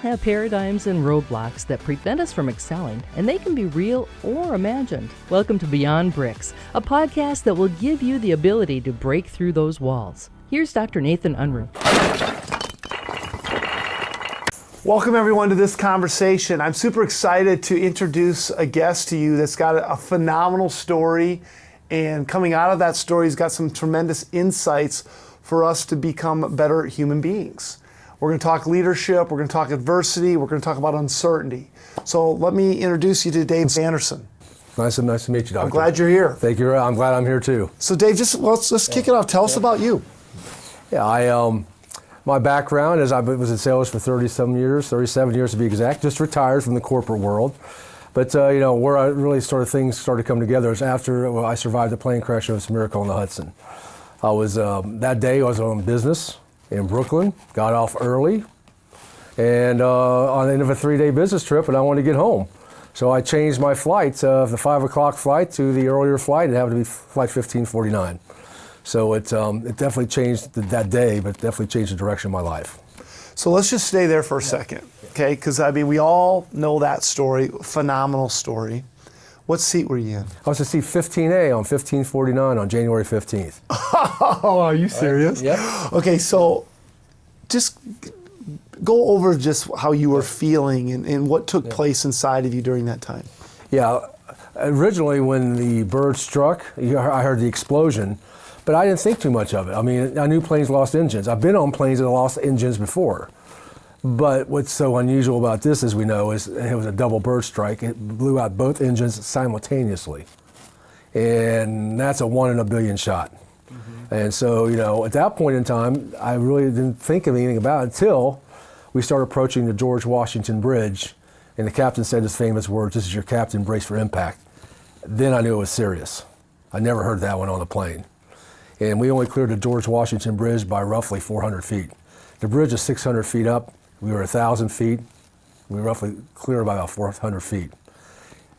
have paradigms and roadblocks that prevent us from excelling, and they can be real or imagined. Welcome to Beyond Bricks, a podcast that will give you the ability to break through those walls. Here's Dr. Nathan Unruh. Welcome everyone to this conversation. I'm super excited to introduce a guest to you that's got a phenomenal story, and coming out of that story, he's got some tremendous insights for us to become better human beings. We're going to talk leadership, we're going to talk adversity, we're going to talk about uncertainty. So let me introduce you to Dave Danderson. Nice to meet you, Doctor. I'm glad you're here. Thank you. I'm glad I'm here too. So Dave, let's kick it off. Tell us about you. Yeah, my background is I was in sales for 37 years to be exact, just retired from the corporate world. But where I really things started to come together is after I survived a plane crash. It was a miracle in the Hudson. I was, that day I was on business in Brooklyn, got off early, and on the end of a 3-day business trip, and I wanted to get home. So I changed my flight, the 5 o'clock flight to the earlier flight. It happened to be flight 1549. So it definitely changed that day, but definitely changed the direction of my life. So let's just stay there for a second, okay? Because we all know that story, phenomenal story. What seat were you in? I was in seat 15A on 1549 on January 15th. Oh, are you serious? Yeah. Okay, so just go over just how you were feeling and what took place inside of you during that time. Yeah, originally when the bird struck, I heard the explosion. But I didn't think too much of it. I mean, I knew planes lost engines. I've been on planes that lost engines before. But what's so unusual about this, as we know, is it was a double bird strike. It blew out both engines simultaneously. And that's a 1 in a billion shot. Mm-hmm. And so, at that point in time, I really didn't think of anything about it until we started approaching the George Washington Bridge. And the captain said his famous words, "This is your captain, brace for impact." Then I knew it was serious. I never heard that one on the plane. And we only cleared the George Washington Bridge by roughly 400 feet. The bridge is 600 feet up. We were 1,000 feet. We roughly cleared by about 400 feet.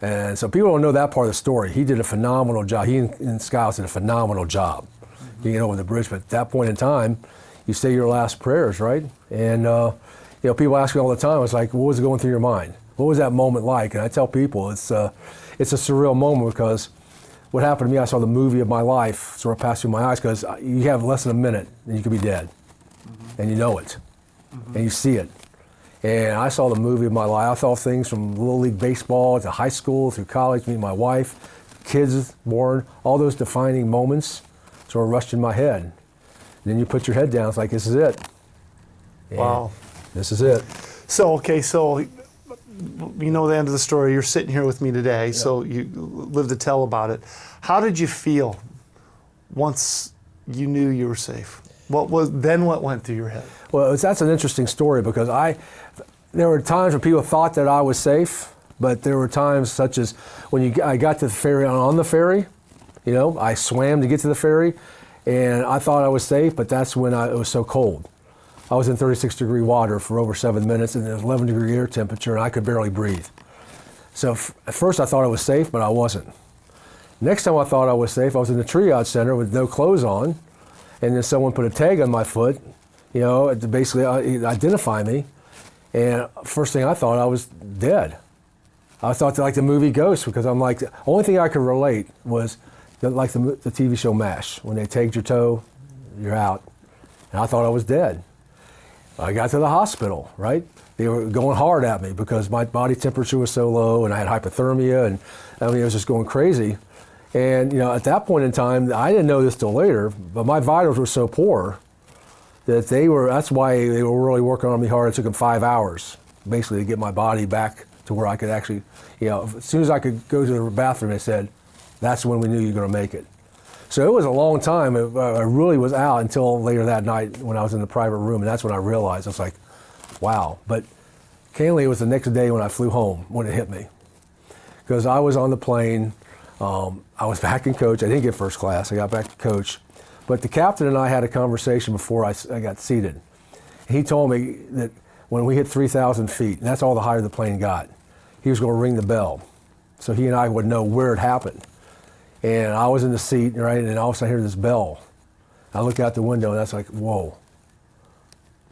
And so people don't know that part of the story. He did a phenomenal job. He and Skiles did a phenomenal job getting over the bridge. But at that point in time, you say your last prayers, right? And people ask me all the time, it's like, what was going through your mind? What was that moment like? And I tell people it's a surreal moment because what happened to me, I saw the movie of my life sort of pass through my eyes because you have less than a minute and you could be dead. Mm-hmm. And you know it. Mm-hmm. And you see it. And I saw the movie of my life. I saw things from Little League Baseball to high school, through college, meeting my wife, kids born, all those defining moments sort of rushed in my head. And then you put your head down, it's like, this is it. And wow. This is it. So you know the end of the story. You're sitting here with me today, so you live to tell about it. How did you feel once you knew you were safe? What went through your head? Well, that's an interesting story because there were times when people thought that I was safe, but there were times such as when I got to the ferry, on the ferry, I swam to get to the ferry, and I thought I was safe, but that's when it was so cold. I was in 36-degree water for over 7 minutes, and there was 11-degree air temperature, and I could barely breathe. So at first I thought I was safe, but I wasn't. Next time I thought I was safe, I was in the triage center with no clothes on, and then someone put a tag on my foot, to basically identify me. And first thing I thought, I was dead. I thought like the movie Ghost, because I'm like, the only thing I could relate was like the TV show MASH. When they tagged your toe, you're out. And I thought I was dead. I got to the hospital, right? They were going hard at me because my body temperature was so low and I had hypothermia, and it was just going crazy. And at that point in time, I didn't know this till later, but my vitals were so poor that that's why they were really working on me hard. It took them 5 hours basically to get my body back to where I could actually, as soon as I could go to the bathroom, they said, that's when we knew you were going to make it. So it was a long time. I really was out until later that night when I was in the private room, and that's when I realized. I was like, wow. But candidly, it was the next day when I flew home when it hit me. Because I was on the plane, I was back in coach. I didn't get first class, I got back to coach. But the captain and I had a conversation before I got seated. He told me that when we hit 3,000 feet, and that's all the higher the plane got, he was going to ring the bell. So he and I would know where it happened. And I was in the seat, right, and all of a sudden I hear this bell. I look out the window, and that's like, whoa,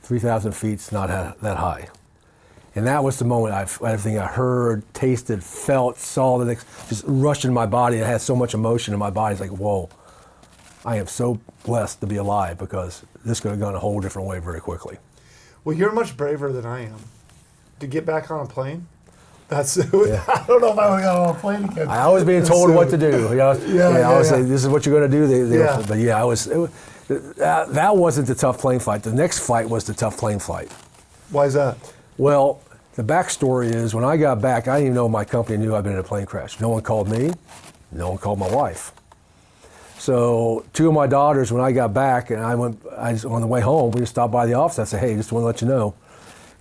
3,000 feet's not that high. And that was the moment everything I heard, tasted, felt, saw, just rushed in my body. It had so much emotion in my body. It's like, whoa, I am so blessed to be alive, because this could have gone a whole different way very quickly. Well, you're much braver than I am. To get back on a plane? That's I don't know if I would have got on a plane again. I was being told what to do. You know? I was saying, this is what you're going to do. But yeah, that wasn't the tough plane flight. The next flight was the tough plane flight. Why is that? Well, the backstory is, when I got back, I didn't even know my company knew I'd been in a plane crash. No one called me. No one called my wife. So 2 of my daughters, when I got back, and on the way home, we just stopped by the office. I said, hey, just want to let you know.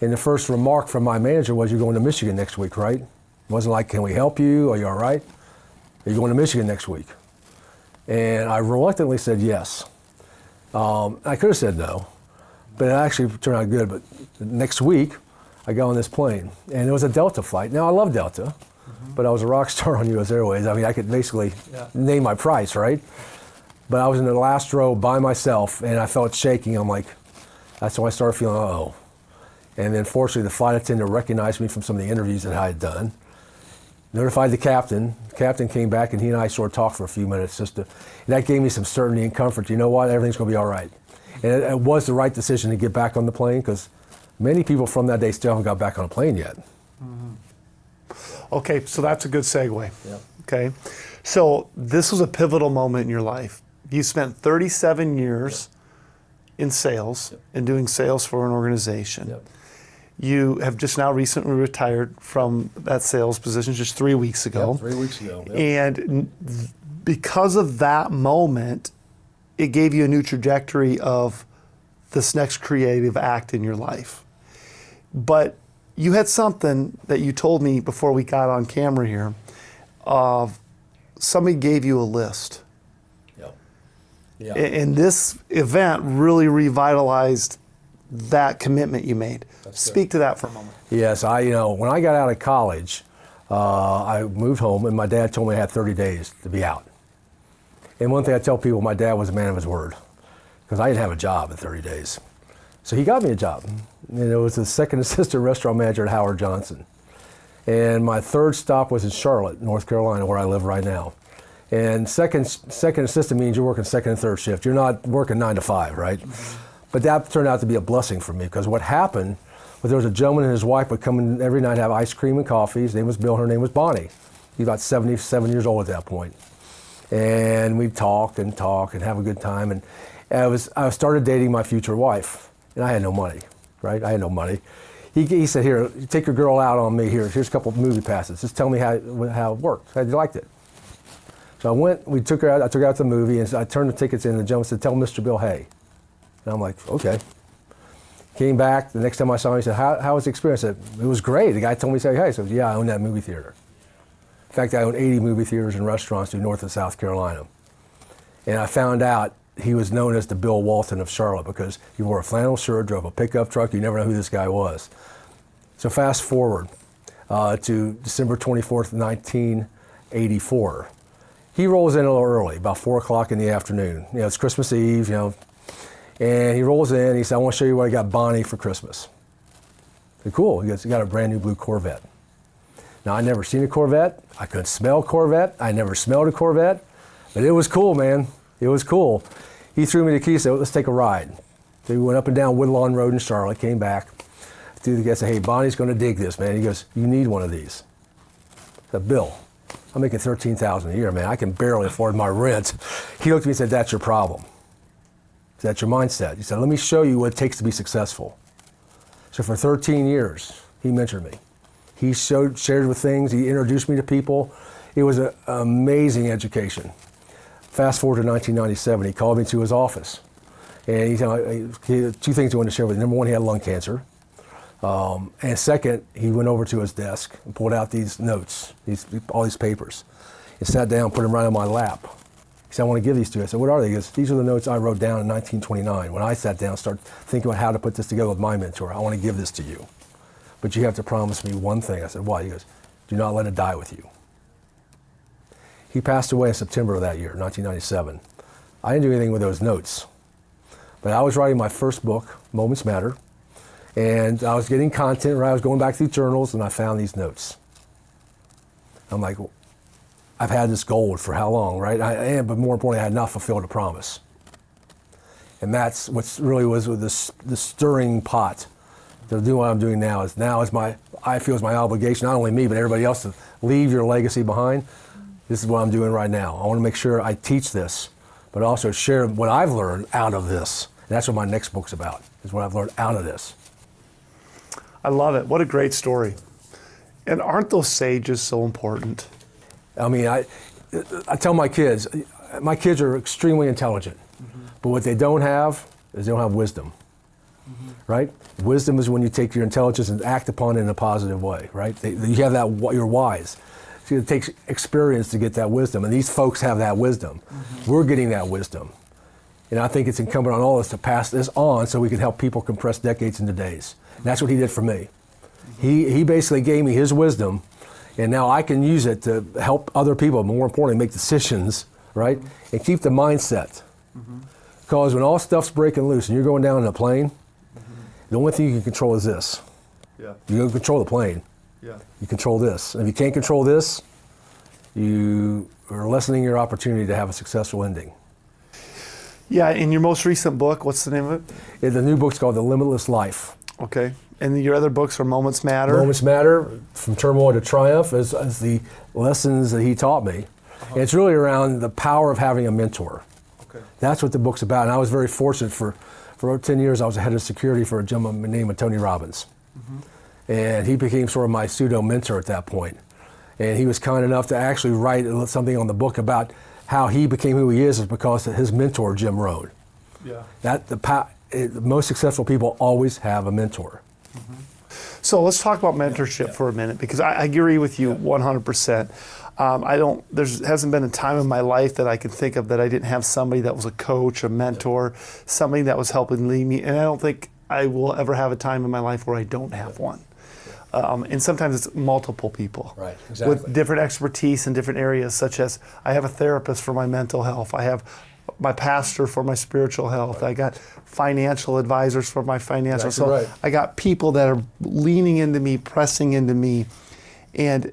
And the first remark from my manager was, you're going to Michigan next week, right? It wasn't like, can we help you? Are you all right? Are you going to Michigan next week? And I reluctantly said yes. I could have said no, but it actually turned out good. But next week, I got on this plane, and it was a Delta flight. Now, I love Delta, but I was a rock star on U.S. Airways. I mean, I could basically name my price, right? But I was in the last row by myself, and I felt shaking. I'm like, that's when I started feeling, uh-oh. And then fortunately, the flight attendant recognized me from some of the interviews that I had done, notified the captain. The captain came back, and he and I sort of talked for a few minutes. And that gave me some certainty and comfort. You know what? Everything's going to be all right. And it was the right decision to get back on the plane, because many people from that day still haven't got back on a plane yet. Okay, so that's a good segue. Yeah. Okay, so this was a pivotal moment in your life. You spent 37 years in sales and doing sales for an organization. Yep. You have just now recently retired from that sales position just 3 weeks ago. 3 weeks ago. Yep. And because of that moment, it gave you a new trajectory of this next creative act in your life. But you had something that you told me before we got on camera here, of somebody gave you a list. Yeah. And this event really revitalized that commitment you made. Speak to that for a moment. Yes, when I got out of college, I moved home, and my dad told me I had 30 days to be out. And one thing I tell people, my dad was a man of his word, because I didn't have a job in 30 days. So he got me a job. And it was the second assistant restaurant manager at Howard Johnson. And my third stop was in Charlotte, North Carolina, where I live right now. And second assistant means you're working second and third shift. You're not working 9 to 5, right? But that turned out to be a blessing for me, because what happened was, there was a gentleman and his wife would come in every night, have ice cream and coffee. His name was Bill, her name was Bonnie. He was about 77 years old at that point. And we'd talk and have a good time. And I started dating my future wife, and I had no money, right? I had no money. He said, here, take your girl out on me. Here's a couple of movie passes. Just tell me how it worked, how you liked it. So I went, I took her out to the movie, and I turned the tickets in, and the gentleman said, tell Mr. Bill, hey. And I'm like, okay. Came back, the next time I saw him, he said, how was the experience? I said, it was great. The guy told me, say, hey. I said, yeah, I own that movie theater. In fact, I own 80 movie theaters and restaurants through North and South Carolina. And I found out he was known as the Bill Walton of Charlotte, because he wore a flannel shirt, drove a pickup truck. You never know who this guy was. So fast forward to December 24th, 1984. He rolls in a little early, about 4 o'clock in the afternoon. It's Christmas Eve, and he rolls in. He said, I want to show you what I got Bonnie for Christmas. I said, cool. He goes, you got a brand new blue Corvette. Now, I'd never seen a Corvette. I couldn't smell Corvette. I never smelled a Corvette. But it was cool, man. It was cool. He threw me the keys and said, let's take a ride. So we went up and down Woodlawn Road in Charlotte, came back. The guy said, hey, Bonnie's going to dig this, man. He goes, you need one of these. I said, Bill, I'm making $13,000 a year, man. I can barely afford my rent. He looked at me and said, that's your problem. That's your mindset. He said, let me show you what it takes to be successful. So for 13 years, he mentored me. He shared with things. He introduced me to people. It was an amazing education. Fast forward to 1997, he called me to his office. And he had 2 things he wanted to share with me. Number one, he had lung cancer. And second, he went over to his desk and pulled out these notes, all these papers, and sat down, put them right on my lap. He said, I want to give these to you. I said, what are they? He goes, these are the notes I wrote down in 1929 when I sat down and started thinking about how to put this together with my mentor. I want to give this to you. But you have to promise me one thing. I said, why? He goes, do not let it die with you. He passed away in September of that year, 1997. I didn't do anything with those notes. But I was writing my first book, Moments Matter. And I was getting content, right? I was going back through journals, and I found these notes. I'm like, well, I've had this goal for how long, right? But more importantly, I had not fulfilled a promise. And that's what really was with the stirring pot to do what I'm doing now. I feel it's my obligation, not only me, but everybody else, to leave your legacy behind. This is what I'm doing right now. I want to make sure I teach this, but also share what I've learned out of this. And that's what my next book's about, is what I've learned out of this. I love it. What a great story. And aren't those sages so important? I mean, I tell my kids are extremely intelligent, but what they don't have is they don't have wisdom, right? Wisdom is when you take your intelligence and act upon it in a positive way, right? You have that, you're wise. So it takes experience to get that wisdom, and these folks have that wisdom. We're getting that wisdom. And I think it's incumbent on all of us to pass this on so we can help people compress decades into days. And that's what he did for me. He basically gave me his wisdom, and now I can use it to help other people, more importantly, make decisions, right? And keep the mindset. Because when all stuff's breaking loose and you're going down in a plane, the only thing you can control is this. Yeah. You can control the plane. Yeah. You control this. And if you can't control this, you are lessening your opportunity to have a successful ending. Yeah, in your most recent book, what's the name of it? The new book's called The Limitless Life. Okay. And your other books are Moments Matter? Moments Matter, From Turmoil to Triumph, as the lessons that he taught me. And it's really around the power of having a mentor. Okay. That's what the book's about. And I was very fortunate for over 10 years, I was the head of security for a gentleman named Tony Robbins. And he became sort of my pseudo mentor at that point. And he was kind enough to actually write something on the book about how he became who he is because of his mentor, Jim Rohn. Yeah. The most successful people always have a mentor. So let's talk about mentorship for a minute, because I agree with you 100%. There hasn't been a time in my life that I can think of that I didn't have somebody that was a coach, a mentor, somebody that was helping lead me. And I don't think I will ever have a time in my life where I don't have one. And sometimes it's multiple people, Right, exactly. with different expertise in different areas, such as I have a therapist for my mental health. I have my pastor for my spiritual health. I got financial advisors for my financial. Exactly right. I got people that are leaning into me, pressing into me. And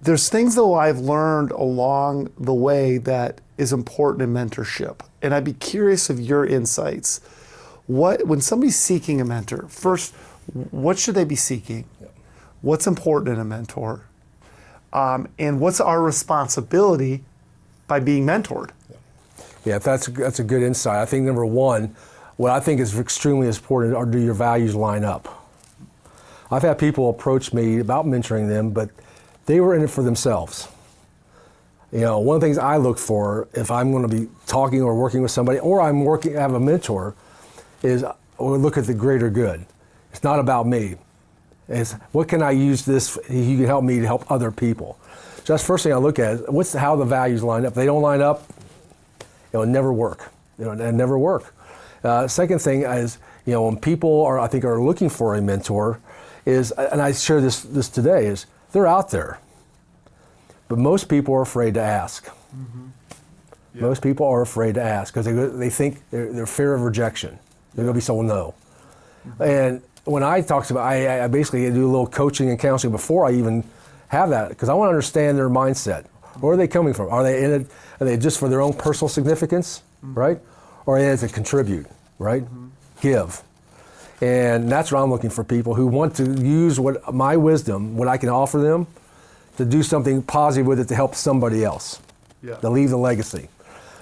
there's things, though, I've learned along the way that is important in mentorship. And I'd be curious of your insights. When somebody's seeking a mentor, first, what should they be seeking? What's important in a mentor? And what's our responsibility by being mentored? Yeah, that's a good insight. I think number one, what I think is extremely important are, do your values line up? I've had people approach me about mentoring them, but they were in it for themselves. You know, one of the things I look for if I'm going to be talking or working with somebody, or I have a mentor, is look at the greater good. It's not about me. It's what can I use this? You can help me to help other people. So that's the first thing I look at. Is how the values line up. If they don't line up, it'll never work. It'll never work. Second thing is, when people are looking for a mentor, is, and I share this today, is they're out there, but most people are afraid to ask. Yeah. Most people are afraid to ask because they think they're fear of rejection. They're going to be told no. And when I talk about, I basically do a little coaching and counseling before I even have that, because I want to understand their mindset. Where are they coming from? Are they in it? Are they just for their own personal significance, right? Or are they to contribute, right? Give. And that's what I'm looking for, people who want to use my wisdom, what I can offer them, to do something positive with it to help somebody else, to leave the legacy.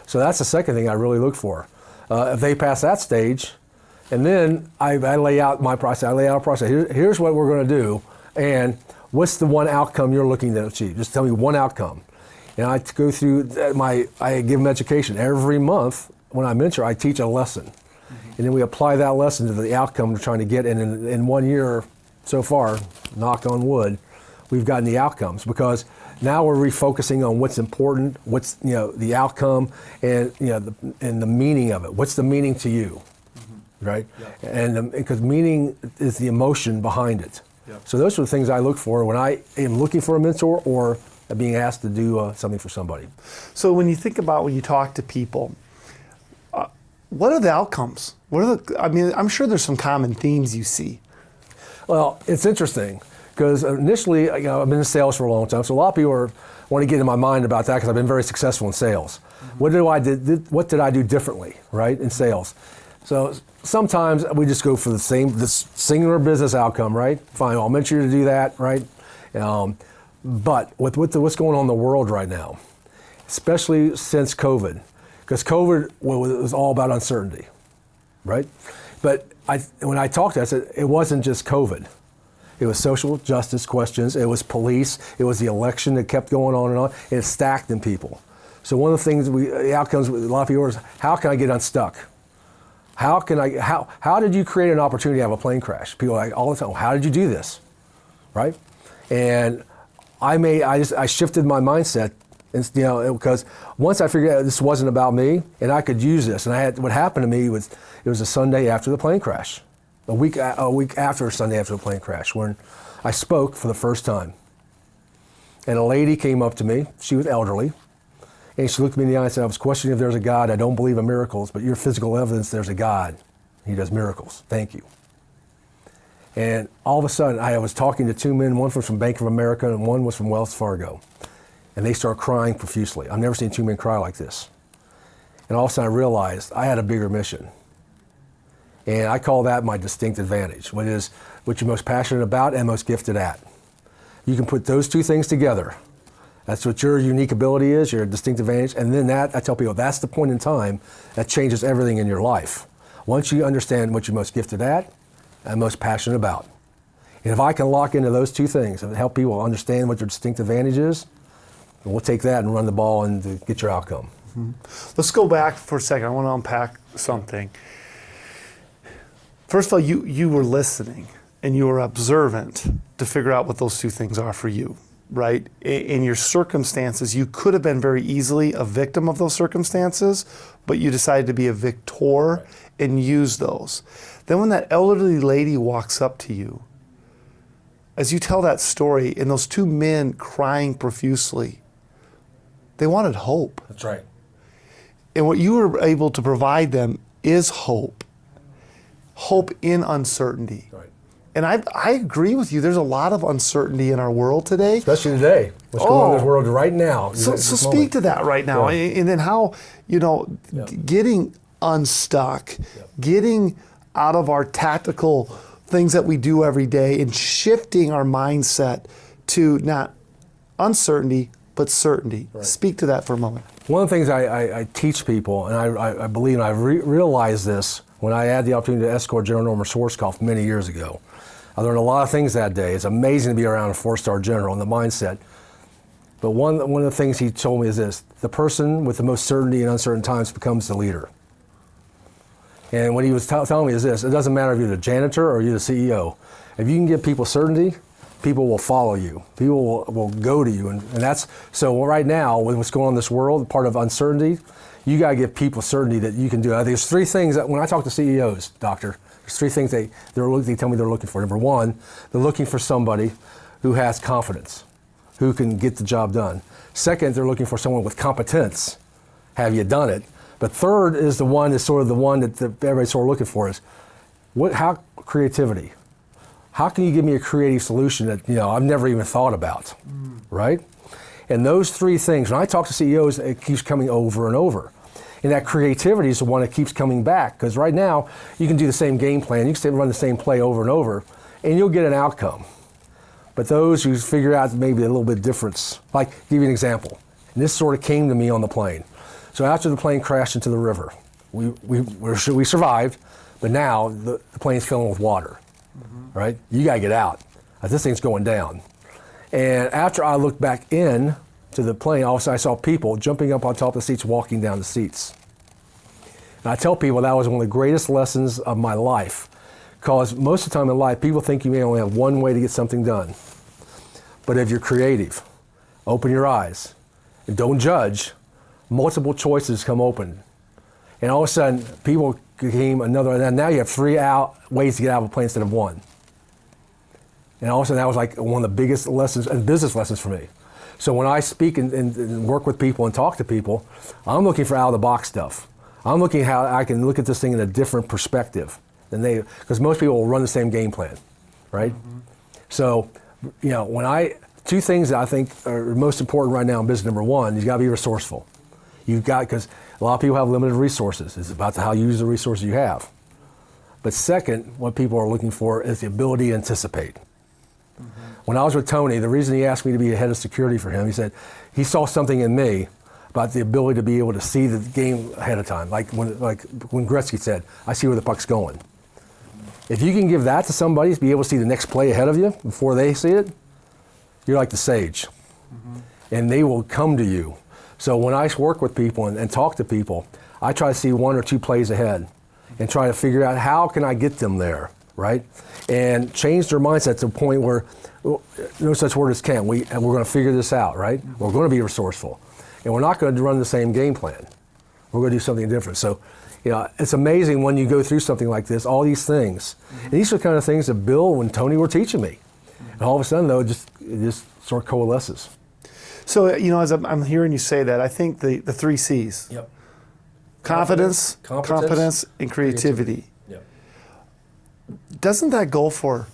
So that's the second thing I really look for. If they pass that stage, and then I lay out my process. I lay out a process. Here's what we're going to do, and what's the one outcome you're looking to achieve? Just tell me one outcome. And I go through I give them education. Every month when I mentor, I teach a lesson. And then we apply that lesson to the outcome we're trying to get. And in 1 year so far, knock on wood, we've gotten the outcomes, because now we're refocusing on what's important, what's the outcome, and and the meaning of it. What's the meaning to you, right? Yeah. And because meaning is the emotion behind it. Yeah. So those are the things I look for when I am looking for a mentor or being asked to do something for somebody. So when you think about when you talk to people, what are the outcomes? I'm sure there's some common themes you see. Well, it's interesting because initially, you know, I've been in sales for a long time, so a lot of people want to get in my mind about that because I've been very successful in sales. Mm-hmm. What did I do differently, right, in sales? So sometimes we just go for this singular business outcome, right? Fine, I'll mentor you to do that, right? But with what's going on in the world right now, especially since COVID, because COVID was all about uncertainty, right? But when I talked to them, I said, it wasn't just COVID. It was social justice questions, it was police, it was the election that kept going on, and it stacked in people. So one of the things, the outcomes with a lot of people is, how can I get unstuck? How did you create an opportunity to have a plane crash? People are like all the time, how did you do this, right? And I shifted my mindset, and, you know, because once I figured out this wasn't about me, and I could use this, and what happened to me was, it was a Sunday after the plane crash, a week after Sunday after the plane crash, when I spoke for the first time. And a lady came up to me, she was elderly, and she looked me in the eye and said, I was questioning if there's a God. I don't believe in miracles, but your physical evidence there's a God. He does miracles. Thank you. And all of a sudden, I was talking to two men, one was from Bank of America and one was from Wells Fargo. And they started crying profusely. I've never seen two men cry like this. And all of a sudden I realized I had a bigger mission. And I call that my distinct advantage, what you're most passionate about and most gifted at. You can put those two things together. That's what your unique ability is, your distinct advantage. And then I tell people, that's the point in time that changes everything in your life. Once you understand what you're most gifted at and most passionate about. And if I can lock into those two things and help people understand what their distinct advantage is, we'll take that and run the ball and get your outcome. Mm-hmm. Let's go back for a second. I want to unpack something. First of all, you were listening and you were observant to figure out what those two things are for you, right? In your circumstances, you could have been very easily a victim of those circumstances, but you decided to be a victor and use those. Then when that elderly lady walks up to you, as you tell that story, and those two men crying profusely, they wanted hope. That's right. And what you were able to provide them is hope. Hope in uncertainty. Right. And I agree with you. There's a lot of uncertainty in our world today. Especially today. What's going on in this world right now. So speak to that right now. Yeah. And then how, getting unstuck, getting out of our tactical things that we do every day and shifting our mindset to not uncertainty, but certainty. Right. Speak to that for a moment. One of the things I teach people, and I believe, and I realized this when I had the opportunity to escort General Norman Schwarzkopf many years ago. I learned a lot of things that day. It's amazing to be around a 4-star general and the mindset. But one of the things he told me is this: the person with the most certainty in uncertain times becomes the leader. And what he was telling me is this: it doesn't matter if you're the janitor or you're the CEO. If you can give people certainty, people will follow you. People will go to you. And that's, so right now, with what's going on in this world, part of uncertainty, you got to give people certainty that you can do it. There's three things that when I talk to CEOs, doctor, there's three things they tell me they're looking for. Number one, they're looking for somebody who has confidence, who can get the job done. Second, they're looking for someone with competence. Have you done it? But third is the one that everybody's sort of looking for is, how creativity. How can you give me a creative solution that I've never even thought about, right? And those three things, when I talk to CEOs, it keeps coming over and over. And that creativity is the one that keeps coming back, because right now you can do the same game plan, you can run the same play over and over, and you'll get an outcome. But those who figure out maybe a little bit difference, like, give you an example. And this sort of came to me on the plane. So after the plane crashed into the river, we survived, but now the plane's filling with water, right? You gotta get out. This thing's going down. And after I looked back in to the plane, all of a sudden I saw people jumping up on top of the seats, walking down the seats. And I tell people that was one of the greatest lessons of my life, because most of the time in life, people think you may only have one way to get something done. But if you're creative, open your eyes, and don't judge, multiple choices come open. And all of a sudden, people became and now you have three ways to get out of a plane instead of one. And all of a sudden, that was like one of the biggest lessons and business lessons for me. So when I speak and work with people and talk to people, I'm looking for out-of-the-box stuff. I'm looking how I can look at this thing in a different perspective than because most people will run the same game plan. right? So, two things that I think are most important right now in business. Number one, you've got to be resourceful. Because a lot of people have limited resources. It's about how you use the resources you have. But second, what people are looking for is the ability to anticipate. When I was with Tony, the reason he asked me to be the head of security for him, he said he saw something in me about the ability to be able to see the game ahead of time. Like when Gretzky said, I see where the puck's going. If you can give that to somebody, to be able to see the next play ahead of you before they see it, you're like the sage. And they will come to you. So when I work with people and talk to people, I try to see 1 or 2 plays ahead and try to figure out how can I get them there, right? And change their mindset to a point where no such word as can. We're going to figure this out, right? We're going to be resourceful. And we're not going to run the same game plan. We're going to do something different. So, it's amazing when you go through something like this, all these things. And these are the kind of things that Bill and Tony were teaching me. And all of a sudden, though, it just sort of coalesces. So, as I'm hearing you say that, I think the 3 C's. Yep. Confidence, competence, and creativity. Yep. Doesn't that go for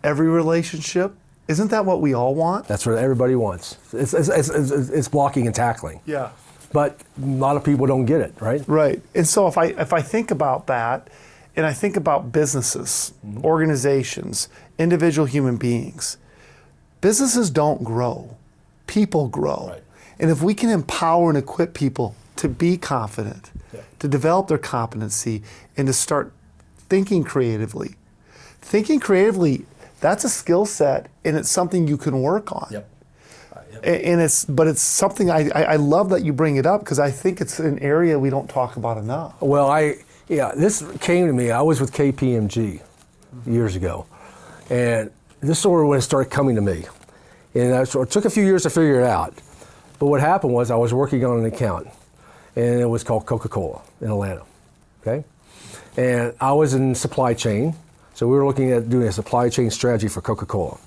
every relationship? Isn't that what we all want? That's what everybody wants. It's blocking and tackling. Yeah. But a lot of people don't get it, right? Right. And so if I think about that, and I think about businesses, organizations, individual human beings, businesses don't grow. People grow. Right. And if we can empower and equip people to be confident, to develop their competency, and to start thinking creatively, that's a skill set, and it's something you can work on. Yep. And it's something I love that you bring it up, because I think it's an area we don't talk about enough. Well, this came to me. I was with KPMG years ago, and this sort of when it started coming to me. And it took a few years to figure it out. But what happened was I was working on an account, and it was called Coca-Cola in Atlanta, okay? And I was in supply chain, so we were looking at doing a supply chain strategy for Coca-Cola.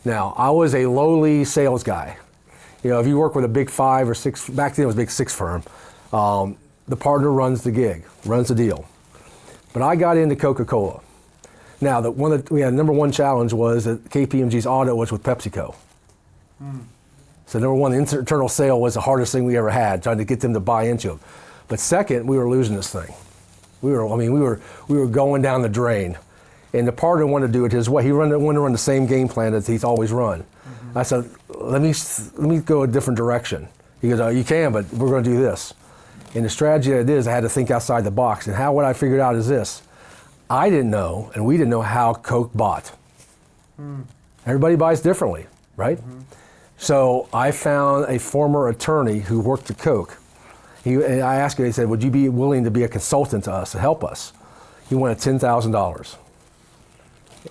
Now, I was a lowly sales guy. If you work with a big 5 or 6, back then it was a big 6 firm, the partner runs the gig, runs the deal. But I got into Coca-Cola. Now, we had number one challenge was that KPMG's audit was with PepsiCo. So number one, the internal sale was the hardest thing we ever had, trying to get them to buy into it. But second, we were losing this thing. We were going down the drain. And the partner wanted to do it his way. He wanted to run the same game plan that he's always run. I said, let me go a different direction. He goes, oh, you can, but we're going to do this. And the strategy that I did is I had to think outside the box. And what I figured out is this. I didn't know, and we didn't know how Coke bought. Everybody buys differently, right? So I found a former attorney who worked at Coke. And I asked him, he said, would you be willing to be a consultant to us, to help us? He wanted $10,000.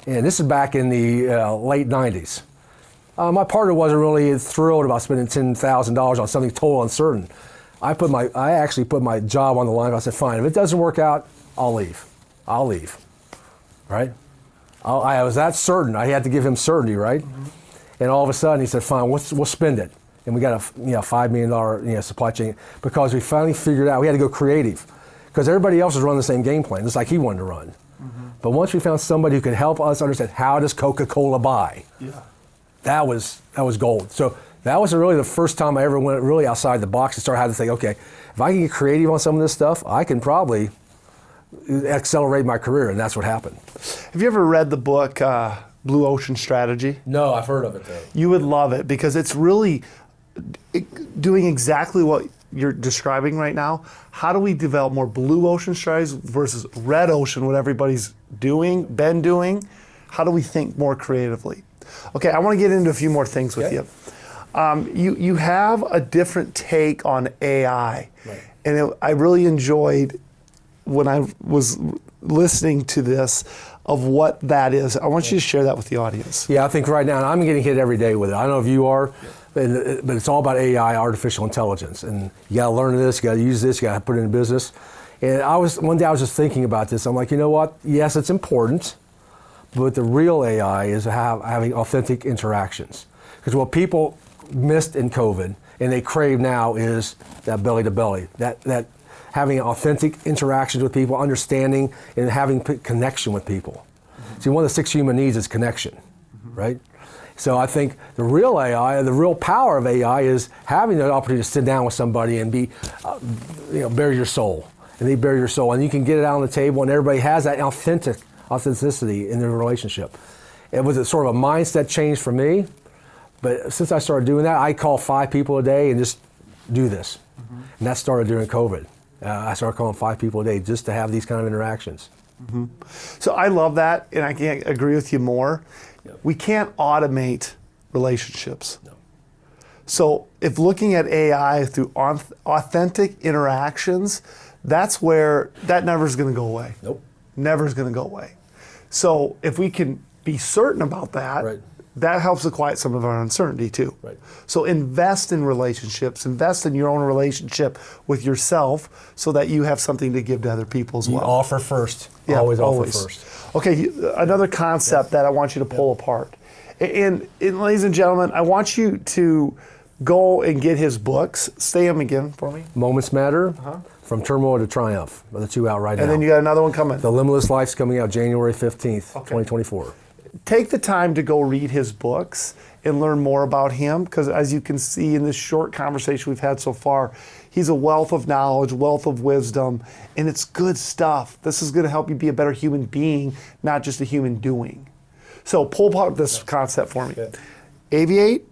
And this is back in the late 90s. My partner wasn't really thrilled about spending $10,000 on something total uncertain. I actually put my job on the line. I said, fine, if it doesn't work out, I'll leave, right? I was that certain. I had to give him certainty, right? And all of a sudden he said, fine, we'll spend it. And we got a $5 million supply chain, because we finally figured out we had to go creative, because everybody else was running the same game plan, just like he wanted to run. But once we found somebody who could help us understand how does Coca-Cola buy, that was gold. So that was really the first time I ever went really outside the box and started having to think, okay, if I can get creative on some of this stuff, I can probably accelerate my career, and that's what happened. Have you ever read the book Blue Ocean Strategy? No, I've heard of it though. You would love it, because it's really doing exactly what you're describing right now. How do we develop more blue ocean strategies versus red ocean, what everybody's been doing? How do we think more creatively? Okay, I want to get into a few more things with you. You have a different take on AI, and I really enjoyed when I was listening to this of what that is. I want you to share that with the audience. Yeah, I think right now, and I'm getting hit every day with it. I don't know if you are, but it's all about AI, artificial intelligence. And you gotta learn this, you gotta use this, you gotta put it in business. And one day I was just thinking about this. I'm like, you know what? Yes, it's important, but the real AI is having authentic interactions. Because what people missed in COVID and they crave now is that belly to belly, that having authentic interactions with people, understanding and having connection with people. See, one of the 6 human needs is connection, right? So I think the real AI, the real power of AI is having the opportunity to sit down with somebody and be, bare your soul. And they bare your soul. And you can get it out on the table and everybody has that authenticity in their relationship. It was a sort of a mindset change for me. But since I started doing that, I call 5 people a day and just do this. And that started during COVID. I started calling 5 people a day just to have these kind of interactions. So I love that, and I can't agree with you more. We can't automate relationships. No. So if looking at AI through authentic interactions, that's where that never is going to go away. Nope. Never is going to go away. So if we can be certain about that, Right. that helps to quiet some of our uncertainty too. Right. So invest in relationships, invest in your own relationship with yourself so that you have something to give to other people as well. Offer first. Yeah, always offer first. Okay, another concept that I want you to pull apart. And ladies and gentlemen, I want you to go and get his books. Say them again for me. Moments Matter, From Turmoil to Triumph. Are the 2 out right now. And then you got another one coming. The Limitless Life's coming out January 15th, 2024. Take the time to go read his books and learn more about him, because as you can see in this short conversation we've had so far, he's a wealth of knowledge, wealth of wisdom, and it's good stuff. This is going to help you be a better human being, not just a human doing. So pull apart this concept for me. Yeah. Aviate,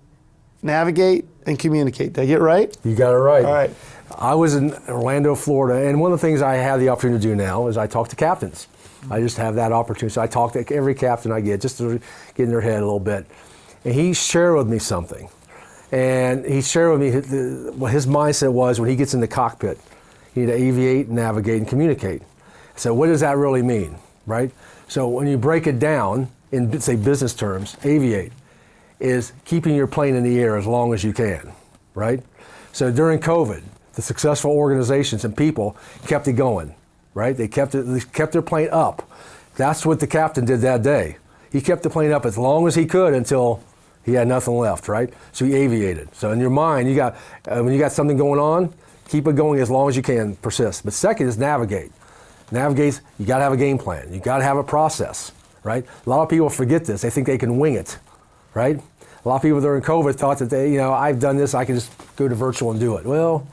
navigate, and communicate. Did I get it right? You got it right. All right. I was in Orlando, Florida, and one of the things I have the opportunity to do now is I talk to captains. I just have that opportunity. So I talk to every captain I get, just to get in their head a little bit. And he shared with me something. And he shared with me what his mindset was when he gets in the cockpit. You need to aviate, navigate, and communicate. So what does that really mean, right? So when you break it down in, say, business terms, aviate is keeping your plane in the air as long as you can, right? So during COVID, the successful organizations and people kept it going, right? They kept their plane up. That's what the captain did that day. He kept the plane up as long as he could until he had nothing left, right? So he aviated. So in your mind, you got when you got something going on, keep it going as long as you can, persist. But second is navigate. Navigate, you got to have a game plan. You got to have a process, right? A lot of people forget this. They think they can wing it, right? A lot of people during COVID thought that I've done this, I can just go to virtual and do it. Well,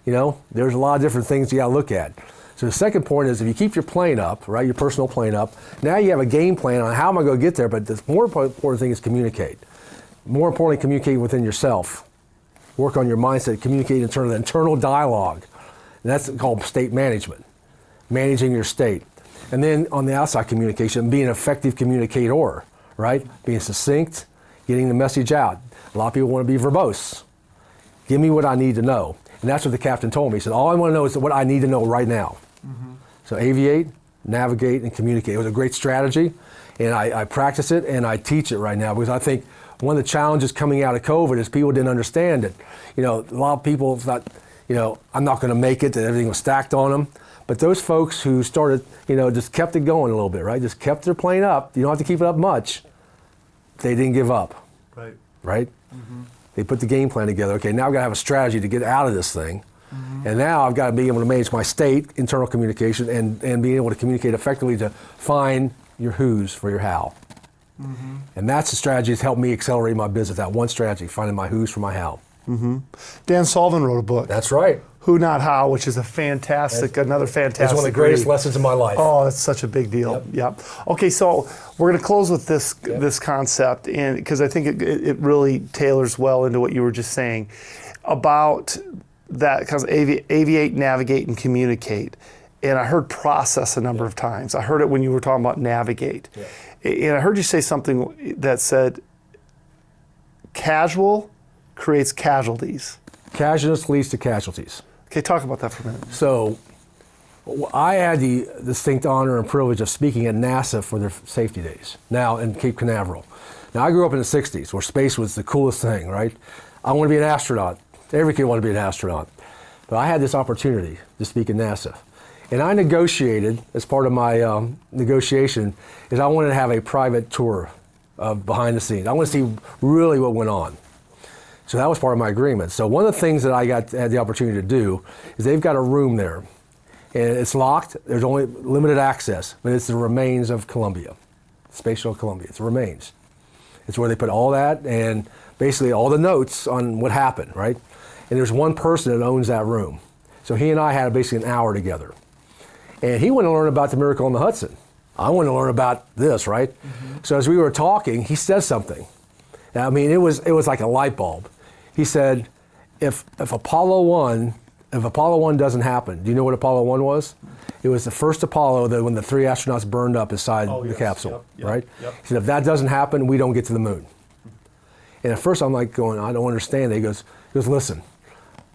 there's a lot of different things you got to look at. So the second point is if you keep your plane up, right, your personal plane up, now you have a game plan on how am I going to get there, but the more important thing is communicate. More importantly, communicate within yourself. Work on your mindset, communicate in terms of internal dialogue. And that's called state management, managing your state. And then on the outside communication, being an effective communicator, right? Being succinct, getting the message out. A lot of people want to be verbose. Give me what I need to know. And that's what the captain told me. He said, all I want to know is what I need to know right now. So aviate, navigate, and communicate. It was a great strategy, and I practice it and I teach it right now because I think one of the challenges coming out of COVID is people didn't understand it. A lot of people thought, I'm not going to make it, that everything was stacked on them. But those folks who started, just kept it going a little bit, right? Just kept their plane up. You don't have to keep it up much. They didn't give up. Right. Right? They put the game plan together. Okay, now I've got to have a strategy to get out of this thing. And now I've got to be able to manage my state, internal communication, and being able to communicate effectively to find your who's for your how. And that's the strategy that's helped me accelerate my business, that one strategy, finding my who's for my how. Dan Sullivan wrote a book. That's right. Who Not How, which is another fantastic It's one of the greatest read. lessons of my life. Oh, that's such a big deal. Yep. Okay, so we're going to close with this concept, and because I think it really tailors well into what you were just saying about that kind of aviate, navigate, and communicate. And I heard process a number of times. I heard it when you were talking about navigate. And I heard you say something that said casual creates casualties. Casualness leads to casualties. Okay, talk about that for a minute. So I had the distinct honor and privilege of speaking at NASA for their safety days, now in Cape Canaveral. Now I grew up in the 60s where space was the coolest thing, right? I want to be an astronaut. Every kid wanted to be an astronaut. But I had this opportunity to speak at NASA. And I negotiated, as part of my negotiation, is I wanted to have a private tour of behind the scenes. I want to see really what went on. So that was part of my agreement. So one of the things that I had the opportunity to do is they've got a room there. And it's locked, there's only limited access, but it's the remains of Columbia. Space Shuttle Columbia. It's remains. It's where they put all that and basically all the notes on what happened, right? And there's one person that owns that room. So he and I had basically an hour together. And he wanted to learn about the miracle on the Hudson. I wanted to learn about this, right? Mm-hmm. So as we were talking, he said something. I mean, it was like a light bulb. He said, if Apollo 1 doesn't happen, do you know what Apollo 1 was? It was the first Apollo that when the 3 astronauts burned up inside the capsule, right? Yep. He said, if that doesn't happen, we don't get to the moon. And at first I'm like going, I don't understand. He goes, listen,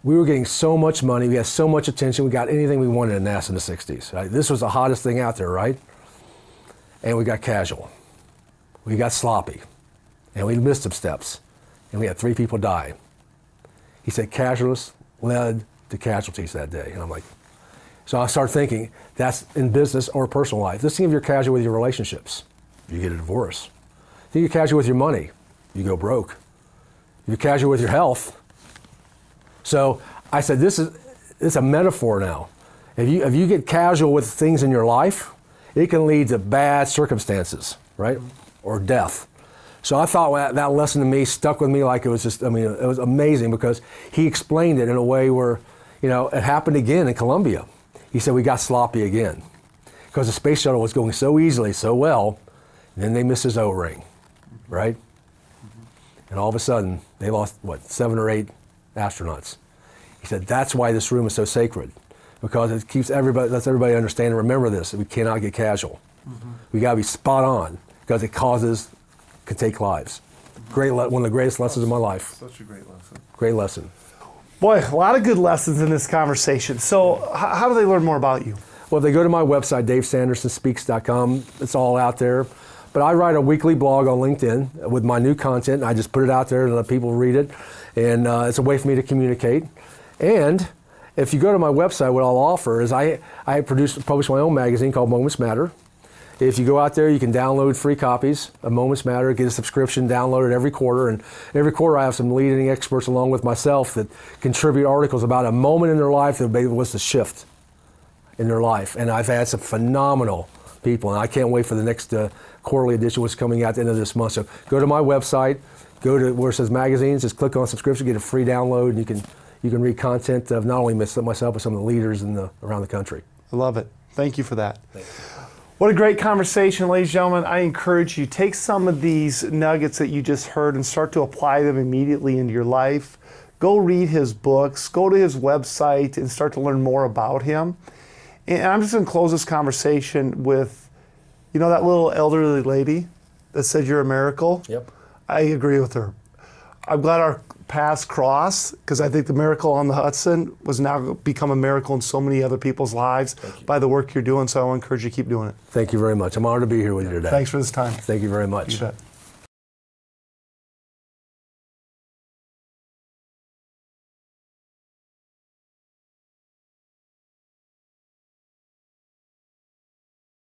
we were getting so much money, we had so much attention, we got anything we wanted in NASA in the 60s. Right? This was the hottest thing out there, right? And we got casual. We got sloppy. And we missed some steps. And we had 3 people die. He said casualness led to casualties that day. And I'm like, so I started thinking, that's in business or personal life. Let's think if you're casual with your relationships, you get a divorce. Think you're casual with your money, you go broke. If you're casual with your health. So I said, it's a metaphor now. If you get casual with things in your life, it can lead to bad circumstances, right? Or death. So I thought that lesson to me stuck with me like it was just, I mean, it was amazing because he explained it in a way where, it happened again in Columbia. He said we got sloppy again because the space shuttle was going so easily, so well, and then they missed his O-ring, right? Mm-hmm. And all of a sudden, they lost, 7 or 8 astronauts. He said that's why this room is so sacred, because it lets everybody understand and remember this, that we cannot get casual. Mm-hmm. We got to be spot on because it can take lives. One of the greatest lessons of my life. Such a great lesson. Great lesson. Boy, a lot of good lessons in this conversation. So how do they learn more about you? Well, they go to my website, davesandersonspeaks.com. It's all out there. But I write a weekly blog on LinkedIn with my new content. I just put it out there and let people read it. And it's a way for me to communicate. And if you go to my website, what I'll offer is I publish my own magazine called Moments Matter. If you go out there, you can download free copies of Moments Matter, get a subscription, download it every quarter. And every quarter I have some leading experts along with myself that contribute articles about a moment in their life that was the shift in their life. And I've had some phenomenal people, and I can't wait for the next quarterly edition, which is coming out at the end of this month. So go to my website, go to where it says magazines, just click on subscription, get a free download, and you can read content of not only myself, but some of the leaders around the country. I love it. Thank you for that. Thank you. What a great conversation, ladies and gentlemen. I encourage you, take some of these nuggets that you just heard and start to apply them immediately into your life. Go read his books, go to his website and start to learn more about him. And I'm just gonna close this conversation with, that little elderly lady that said you're a miracle? Yep. I agree with her. I'm glad our paths cross because I think the miracle on the Hudson was now become a miracle in so many other people's lives by the work you're doing. So I want to encourage you to keep doing it. Thank you very much. I'm honored to be here with you today. Thanks for this time. Thank you very much. You bet.